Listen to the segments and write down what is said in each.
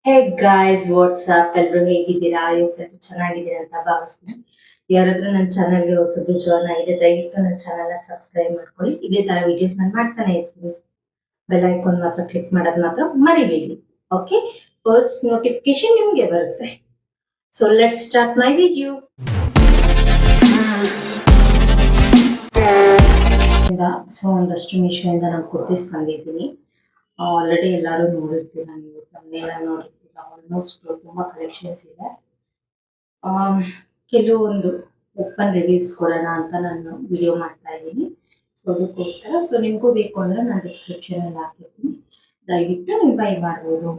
Hey guys WhatsApp ಎಲ್ರು ಹೇಗಿದ್ದೀರಾ? ಇವತ್ತು ಚೆನ್ನಾಗಿದ್ದೀರಾ ಅಂತ ಭಾವಿಸ್ತೀನಿ. ಯಾರಾದ್ರೂ ನನ್ನ ಚಾನಲ್ಗೆ ಹೊಸಬ್ರು ಜಾಯ್ನ್ ಆಗಿದೆ ದಯವಿಟ್ಟು ನನ್ನ ಚಾನಲ್ನ ಸಬ್ಸ್ಕ್ರೈಬ್ ಮಾಡ್ಕೊಳ್ಳಿ. ಇದೇ ತರ ವಿಡಿಯೋಸ್ ನಾನು ಮಾಡ್ತಾನೆ ಇರ್ತೀನಿ. ಬೆಲ್ ಐಕಾನ್ ಮಾತ್ರ ಕ್ಲಿಕ್ ಮಾಡೋದು ಮಾತ್ರ ಮರಿಬೇಡಿ. ಓಕೆ, ಫಸ್ಟ್ ನೋಟಿಫಿಕೇಶನ್ ನಿಮಗೆ ಬರುತ್ತೆ. So let's start my video. So ಒಂದಷ್ಟು ಮೀಶೋಯಿಂದ ನಾನು ಕುರ್ತೀಸ್ ತಂದಿದ್ದೀನಿ. ಆಲ್ರೆಡಿ ಎಲ್ಲರೂ ನೋಡಿರ್ತೀರ, ನೀವು ತಮ್ಮನೆಲ್ಲ ನೋಡಿರ್ತೀರ. ಆಲ್ಮೋಸ್ಟ್ ತುಂಬಾ ಕಲೆಕ್ಷನ್ಸ್ ಇದೆ. ಕೆಲವೊಂದು ಓಪನ್ ರಿವ್ಯೂಸ್ ಕೊಡೋಣ ಅಂತ ನಾನು ವಿಡಿಯೋ ಮಾಡ್ತಾ ಇದ್ದೀನಿ. ಸೊ ಅದಕ್ಕೋಸ್ಕರ ನಿಮಗೂ ಬೇಕು ಅಂದ್ರೆ ನಾನು ಡಿಸ್ಕ್ರಿಪ್ಷನಲ್ಲಿ ಹಾಕಿರ್ತೀನಿ, ದಯವಿಟ್ಟು ನೀವು ಬೈ ಮಾಡ್ಬೋದು.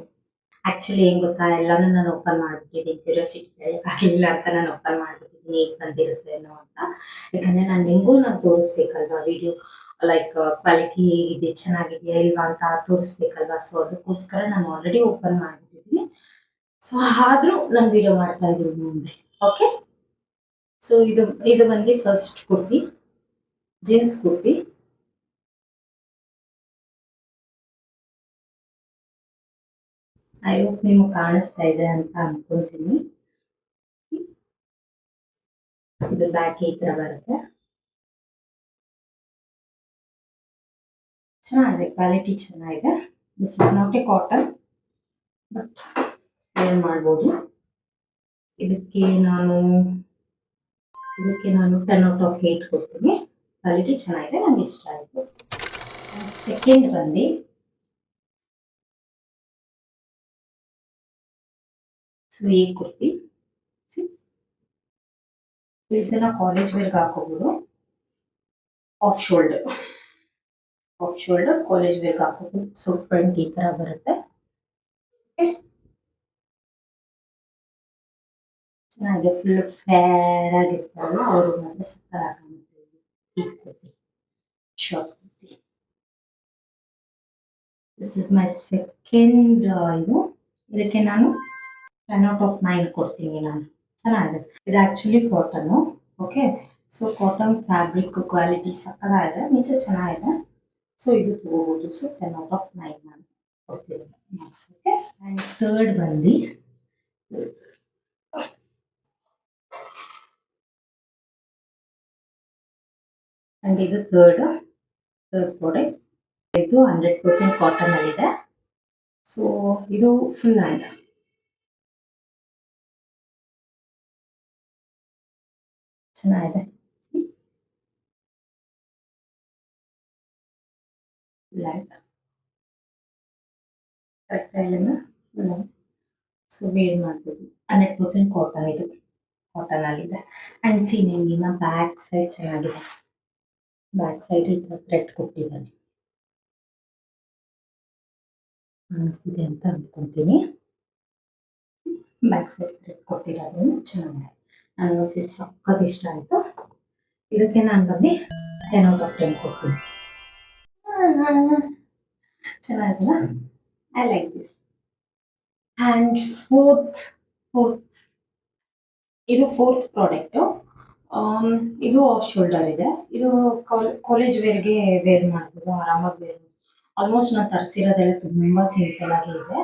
ಆಕ್ಚುಲಿ ಏನ್ ಗೊತ್ತಾ, ಎಲ್ಲಾನು ನಾನು ಓಪನ್ ಮಾಡ್ಬಿಟ್ಟಿದ್ದೀನಿ. ಕ್ಯೂರಿಯಾಸಿಟಿ ಆಗಲಿಲ್ಲ ಅಂತ ನಾನು ಓಪನ್ ಮಾಡ್ಬಿಟ್ಟಿದ್ದೀನಿ ಹೇಗೆ ಬಂದಿರುತ್ತೆ ಅನ್ನೋ ಅಂತ. ಯಾಕಂದ್ರೆ ನಿಮಗೂ ನಾನು ತೋರಿಸ್ಬೇಕಲ್ವಾ ವಿಡಿಯೋ, ಲೈಕ್ ಕ್ವಾಲಿಟಿ ಹೇಗಿದೆ, ಚೆನ್ನಾಗಿದೆಯಾ ಇಲ್ವಾ ಅಂತ ತೋರಿಸ್ಬೇಕಲ್ವಾ. ಸೊ ಅದಕ್ಕೋಸ್ಕರ ನಾನು ಆಲ್ರೆಡಿ ಓಪನ್ ಮಾಡ್ಬಿಟ್ಟಿದ್ದೀನಿ. ಸೊ ಆದ್ರೂ ನಾನು ವಿಡಿಯೋ ಮಾಡ್ತಾ ಇದ್ದೀನಿ ಮುಂದೆ. ಓಕೆ, ಸೊ ಇದು ಬಂದು first kurti, jeans kurti. I hope ನಿಮ್ಗೆ ಕಾಣಿಸ್ತಾ ಇದೆ ಅಂತ ಅನ್ಕೊಂತೀನಿ. ಇದು ಬ್ಯಾಕ್ ಈ ತರ ಬರುತ್ತೆ. ಚೆನ್ನಾಗಿದೆ, ಕ್ವಾಲಿಟಿ ಚೆನ್ನಾಗಿದೆ. This is not A cotton, but ಏನ್ ಮಾಡ್ಬೋದು. ಇದಕ್ಕೆ ನಾನು 10/8 ಕೊಡ್ತೀನಿ. ಕ್ವಾಲಿಟಿ ಚೆನ್ನಾಗಿದೆ, ನಂಗೆ ಇಷ್ಟ ಆಯಿತು. ಸೆಕೆಂಡ್ ಬಂದು ಈ ಕುರ್ತಿ. ಇದನ್ನ ಕಾಲೇಜ್ ವೇರ್ಗೆ ಹಾಕೋಬಹುದು. ಆಫ್ ಶೋಲ್ಡರ್ ಕಾಲೇಜ್ ವೇರ್ಗೆ ಹಾಕೋಬಹುದು. ಸೊ ಫ್ರಂಟ್ ಈ ತರ ಬರುತ್ತೆ. ಚೆನ್ನಾಗಿದೆ, ಫುಲ್ ಫೇರ್ ಆಗಿರ್ತಾರಲ್ಲ ಅವರು ಮಾತ್ರ ಸಕ್ಕರ್ ಹಾಕೊಂಡು ಈ kurti, short kurti. This is my second. ಇದಕ್ಕೆ ನಾನು 10/9 ಕೊಡ್ತೀನಿ ನಾನು. ಚೆನ್ನಾಗಿದೆ. ಇದು actually cotton. Okay, so cotton fabric quality ಸಕ್ಕತ್ತಾಗಿದೆ, ನಿಜ ಚೆನ್ನಾಗಿದೆ. ಸೊ ಇದು ತಗೋಬಹುದು. ಸೊ 10/9 ನಾನು ಕೊಡ್ತೀನಿ ಮಾರ್ಕ್ಸ್. ಓಕೆ, ಆ್ಯಂಡ್ ಥರ್ಡ್ ಬಂದು ಅಂಡ್ ಇದು ಥರ್ಡ್ ಪ್ರಾಡಕ್ಟ್. ಇದು 100% ಕಾಟನ್ ಅಲ್ಲಿ ಇದೆ. ಸೊ ಇದು ಫುಲ್ ಹ್ಯಾಂಡ್. ಚೆನ್ನಾಗಿದೆ. ಸೊ ವೇರ್ ಮಾಡ್ಬೋದು. 100% ಕಾಟನ್, ಇದು ಕಾಟನ್ ಅಲ್ಲಿದೆ. ಅಂಡ್ ಸಿ ನಿಮ್ಗಿನ್ನ ಬ್ಯಾಕ್ ಸೈಡ್ ಚೆನ್ನಾಗಿದೆ. ಬ್ಯಾಕ್ ಸೈಡ್ ಈ ತರ ಥ್ರೆಡ್ ಕೊಟ್ಟಿದ್ದಾನೆ, ಕಾಣಿಸ್ತಿದೆ ಅಂತ ಅನ್ಕೊಂತೀನಿ. ಬ್ಯಾಕ್ ಸೈಡ್ ಥ್ರೆಡ್ ಕೊಟ್ಟಿರೋದು ಚೆನ್ನಾಗಿದೆ. ನನಗೆ ಸಖತ್ ಇಷ್ಟ ಆಯಿತು. ಇದಕ್ಕೆ ನಾನು ಬಂದು 10/10 ಕೊಡ್ತೀನಿ. ಚೆನ್ನಾಗಿಲ್ಲ, I like this. And fourth ಇದು ಫೋರ್ತ್ ಪ್ರಾಡಕ್ಟು. ಇದು ಆಫ್ ಶೋಲ್ಡರ್ ಇದೆ. ಇದು ಕಾಲೇಜ್ ವೇರ್ಗೆ ವೇರ್ ಮಾಡ್ಬೋದು, ಆರಾಮಾಗಿ ವೇರ್. ಆಲ್ಮೋಸ್ಟ್ ನಾನು ತರಿಸಿರೋದೆಲ್ಲ ತುಂಬಾ ಸಿಂಪಲ್ ಆಗಿ ಇದೆ.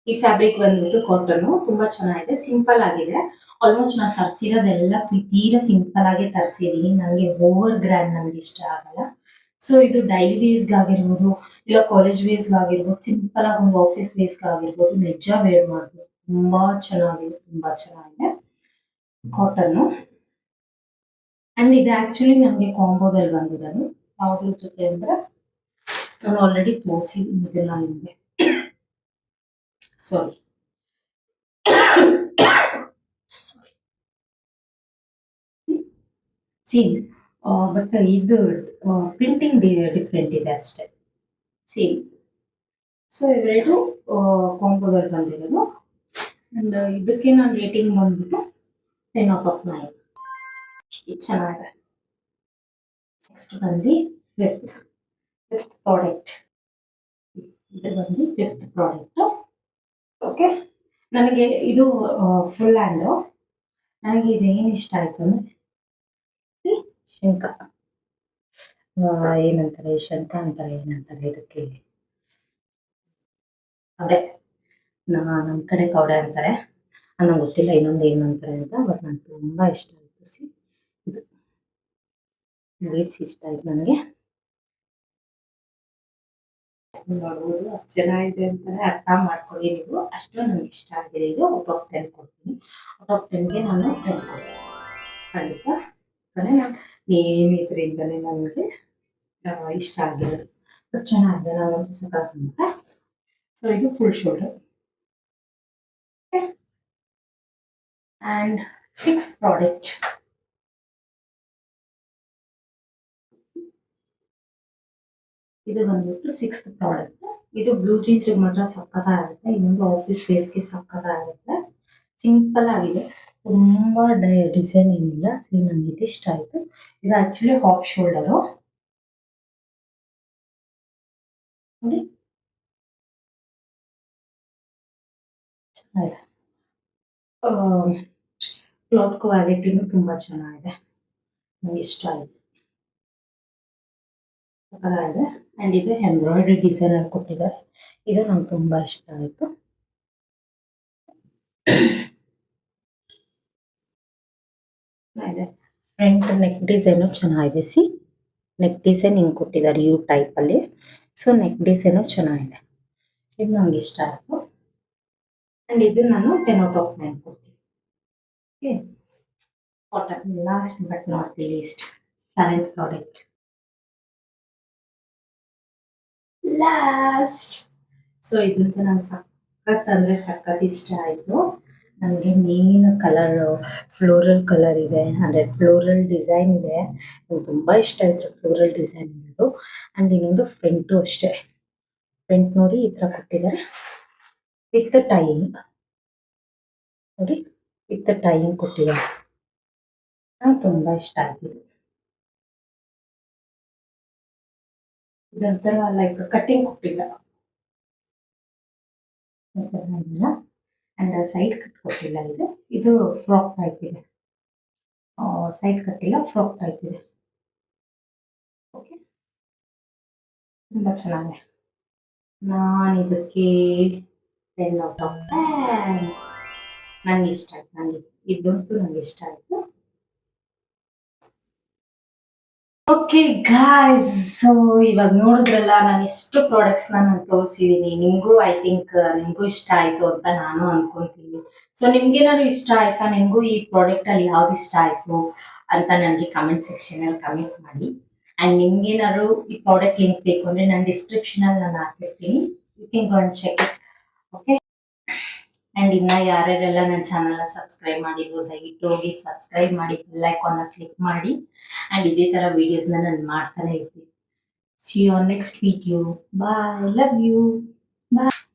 ಈ ಫ್ಯಾಬ್ರಿಕ್ ಬಂದ್ಬಿಟ್ಟು ಕಾಟನ್, ತುಂಬಾ ಚೆನ್ನಾಗಿದೆ, ಸಿಂಪಲ್ ಆಗಿದೆ. ಆಲ್ಮೋಸ್ಟ್ ನಾನು ತರಿಸಿರೋದೆಲ್ಲ ತೀರಾ ಸಿಂಪಲ್ ಆಗಿ ತರಿಸಿದೀನಿ. ನನಗೆ ಓವರ್ ಗ್ರ್ಯಾಂಡ್ ನನಗೆ ಇಷ್ಟ ಆಗಲ್ಲ. ಸೊ ಇದು ಡೈಲಿ ವೇಸ್ಗೆ ಆಗಿರ್ಬೋದು, ಇಲ್ಲ ಕಾಲೇಜ್ ವೇಸ್ಗೆ ಆಗಿರ್ಬೋದು, ಸಿಂಪಲ್ ಆಗಿ ಒಂದು ಆಫೀಸ್ ವೇಸ್ಗೆ ಆಗಿರ್ಬೋದು, ನಿಜ ವೇರ್ ಮಾಡ್ಬೋದು. ತುಂಬಾ ಚೆನ್ನಾಗಿದೆ, ತುಂಬಾ ಚೆನ್ನಾಗಿದೆ ಕಾಟನ್ನು. ಅಂಡ್ ಇದು ಆಕ್ಚುಲಿ ನನಗೆ ಕಾಂಬೋದಲ್ಲಿ ಬಂದಿರೋದು. ಯಾವ್ದ್ರ ಜೊತೆ ಅಂದ್ರೆ ನಾನು ಆಲ್ರೆಡಿ ತೋರಿಸಿದ್ದೀನಿ ಇದೆಲ್ಲ ನಿಮಗೆ. ಸಾರಿ ಸೇಮ್, ಬಟ್ ಇದು ಪ್ರಿಂಟಿಂಗ್ ಡಿಫ್ರೆಂಟ್ ಇದೆ ಅಷ್ಟೇ, ಸೇಮ್. ಸೊ ಇವೆರಡು ಕಾಂಬೋದಲ್ಲಿ ಬಂದಿರೋದು. ಅಂಡ್ ಇದಕ್ಕೆ ನಾನು ರೇಟಿಂಗ್ ಬಂದ್ಬಿಟ್ಟು 10/9. ಚೆನ್ನಾಗಿದೆ. ನೆಕ್ಸ್ಟ್ ಬಂದು ಫಿಫ್ತ್ ಪ್ರಾಡಕ್ಟ್. ಇದು ಬಂದು ಫಿಫ್ತ್ ಪ್ರಾಡಕ್ಟ್. ಓಕೆ, ನನಗೆ ಇದು ಫುಲ್ ಹ್ಯಾಂಡು. ನನಗೆ ಇದೇನು ಇಷ್ಟ ಆಯ್ತು ಅಂದ್ರೆ ಶಂಖ, ಏನಂತಾರೆ ಶಂಖ ಅಂತಾರೆ, ಏನಂತಾರೆ ಇದಕ್ಕೆ, ಅದೇ ನಮ್ಮ ಕಡೆ ಕವಡೆ ಅಂತಾರೆ, ನಂಗೆ ಗೊತ್ತಿಲ್ಲ ಇನ್ನೊಂದು ಏನು ಅಂತಾರೆ ಅಂತ. ಬಟ್ ನಂಗೆ ತುಂಬಾ ಇಷ್ಟ ಆಯಿತು. ಇದು ಬೀಡ್ಸ್ ಇಷ್ಟ ಆಯ್ತು ನನಗೆ. ನೋಡ್ಬೋದು ಅಷ್ಟು ಚೆನ್ನಾಗಿದೆ ಅಂತಾನೆ ಅರ್ಥ ಮಾಡ್ಕೊಳ್ಳಿ ನೀವು. ಅಷ್ಟು ನನಗೆ ಇಷ್ಟ ಆಗಿದೆ. ಇದು ಔಟ್ ಆಫ್ 10 ಕೊಡ್ತೀನಿ. ಔಟ್ ಆಫ್ 10ಗೆ ನಾನು 10 ಕೊಡ್ತೀನಿ ಖಂಡಿತ. ಮೇನ್ ಇದರಿಂದಲೇ ನನಗೆ ಇಷ್ಟ ಆಗಿರೋದು. ಬಟ್ ಚೆನ್ನಾಗಿದೆ, ನಾನಂತೂ ಸಖತ್. ಸೊ ಇದು full shoulder. And 6th product, ಇದು ಬಂದ್ಬಿಟ್ಟು 6th ಪ್ರಾಡಕ್ಟ್. ಇದು ಬ್ಲೂ ಜೀನ್ಸ್ಗೆ ಮಾತ್ರ ಸಕ್ಕತ್ತಾಗುತ್ತೆ. ಇನ್ನೊಂದು ಆಫೀಸ್ ವೇರ್ಸ್ಗೆ ಸಕ್ಕತ್ತಾಗುತ್ತೆ. ಸಿಂಪಲ್ ಆಗಿದೆ, ತುಂಬಾ ಡಿಸೈನ್ ಏನಿಲ್ಲ. ನನಗೆ ಇದು ಇಷ್ಟ ಆಯ್ತು. ಇದು ಆಕ್ಚುಲಿ ಹಾಫ್ ಶೋಲ್ಡರು ನೋಡಿ, ಚೆನ್ನಾಗಿದೆ. ಕ್ಲಾತ್ ಕ್ವಾಲಿಟಿನೂ ತುಂಬಾ ಚೆನ್ನಾಗಿದೆ, ನನಗೆ ಇಷ್ಟ ಆಯ್ತು. ಸಕ್ಕತ್ತಾಗಿದೆ. ಆ್ಯಂಡ್ ಇದು ಎಂಬ್ರಾಯ್ಡ್ರಿ ಡಿಸೈನ್ ಅಲ್ಲಿ ಕೊಟ್ಟಿದ್ದಾರೆ. ಇದು ನಂಗೆ ತುಂಬಾ ಇಷ್ಟ ಆಯ್ತು. ಫ್ರಂಟ್ ನೆಕ್ ಡಿಸೈನು ಚೆನ್ನಾಗಿದೆ. ನೆಕ್ ಡಿಸೈನ್ ಹಿಂಗೆ ಕೊಟ್ಟಿದ್ದಾರೆ ಯು ಟೈಪ್ ಅಲ್ಲಿ. ಸೊ ನೆಕ್ ಡಿಸೈನು ಚೆನ್ನಾಗಿದೆ. ಇದು ನಂಗೆ ಇಷ್ಟ ಆಯ್ತು. ಆ್ಯಂಡ್ ಇದು ನಾನು 10 ಔಟ್ ಆಫ್ 9 ಕೊಡ್ತೀನಿ. Okay, cotton. Last but not least, 7th product. Last. So ಇದಂತೂ ನಂಗೆ ಸಖತ್ ಅಂದರೆ ಸಖತ್ ಇಷ್ಟ ಆಯಿತು. ನನಗೆ ಮೇನ್ ಕಲರ್ ಫ್ಲೋರಲ್ ಕಲರ್ ಇದೆ, ಅಂದರೆ ಫ್ಲೋರಲ್ ಡಿಸೈನ್ ಇದೆ. ನಂಗೆ ತುಂಬ ಇಷ್ಟ ಆಯಿತು ಫ್ಲೋರಲ್ ಡಿಸೈನ್ ಇರೋದು. ಆ್ಯಂಡ್ ಇನ್ನೊಂದು ಫ್ರಂಟು ಅಷ್ಟೇ. ಫ್ರಂಟ್ ನೋಡಿ ಈ ಥರ ಕೊಟ್ಟಿದ್ದಾರೆ ವಿತ್ ಟೈಯಿಂಗ್. ನೋಡಿ ವಿತ್ ಟೈಯಿಂಗ್ ಕೊಟ್ಟಿದ್ದಾರೆ. ನಂಗೆ ತುಂಬ ಇಷ್ಟ ಆಯ್ತು. ಇದೊಂಥರ ಲೈಕ್ ಕಟ್ಟಿಂಗ್ ಕೊಟ್ಟಿಲ್ಲ, ಚೆನ್ನಾಗಿಲ್ಲ. ಆ್ಯಂಡ್ ಸೈಡ್ ಕಟ್ ಕೊಟ್ಟಿಲ್ಲ. ಇದು ಫ್ರಾಕ್ ಟೈಪ್ ಇದೆ. ಸೈಡ್ ಕಟ್ಟಿಲ್ಲ, ಫ್ರಾಕ್ ಟೈಪ್ ಇದೆ. ಓಕೆ, ತುಂಬ ಚೆನ್ನಾಗಿದೆ. ನಾನು ಇದಕ್ಕೆ 10 ಔಟ್ ಆಫ್ 10. ನಂಗೆ ಇಷ್ಟ ಆಯ್ತು. ನನಗೆ ಇದಂತೂ ನಂಗೆ ಇಷ್ಟ ಆಯಿತು. ಓಕೆ ಗಾಯ್ಸ್, ಸೊ ಇವಾಗ ನೋಡಿದ್ರಲ್ಲ, ನಾನು ಎಷ್ಟು ಪ್ರಾಡಕ್ಟ್ಸ್ನ ನಾನು ತೋರಿಸಿದ್ದೀನಿ. ನಿಮಗೂ ಐ ಥಿಂಕ್ ನಿಮಗೂ ಇಷ್ಟ ಆಯಿತು ಅಂತ ನಾನು ಅನ್ಕೊಂತೀನಿ. ಸೊ ನಿಮ್ಗೇನಾದ್ರು ಇಷ್ಟ ಆಯ್ತಾ? ನಿಮಗೂ ಈ ಪ್ರಾಡಕ್ಟಲ್ಲಿ ಯಾವ್ದು ಇಷ್ಟ ಆಯಿತು ಅಂತ ನನಗೆ ಕಮೆಂಟ್ ಸೆಕ್ಷನಲ್ಲಿ ಕಮೆಂಟ್ ಮಾಡಿ. ಆ್ಯಂಡ್ ನಿಮ್ಗೇನಾದ್ರು ಈ ಪ್ರಾಡಕ್ಟ್ ಲಿಂಕ್ ಬೇಕು ಅಂದರೆ ನಾನು ಡಿಸ್ಕ್ರಿಪ್ಷನಲ್ಲಿ ನಾನು ಹಾಕಿರ್ತೀನಿ, you can go and check it. Okay, and ಇನ್ನು ಯಾರ್ಯಾರೆಲ್ಲ ನನ್ನ ಚಾನಲ್ನ ಸಬ್ಸ್ಕ್ರೈಬ್ ಮಾಡಿದ್ರು ದಯವಿಟ್ಟು ಹೋಗಿ ಸಬ್ಸ್ಕ್ರೈಬ್ ಮಾಡಿ, ಬೆಲ್ ಐಕಾನ್ನ ಕ್ಲಿಕ್ ಮಾಡಿ. ಆ್ಯಂಡ್ ಇದೇ ಥರ ವೀಡಿಯೋಸ್ನ ನಾನು ಮಾಡ್ತಾನೆ ಇರ್ತೀನಿ. See you on next video. Bye. Love you. Bye.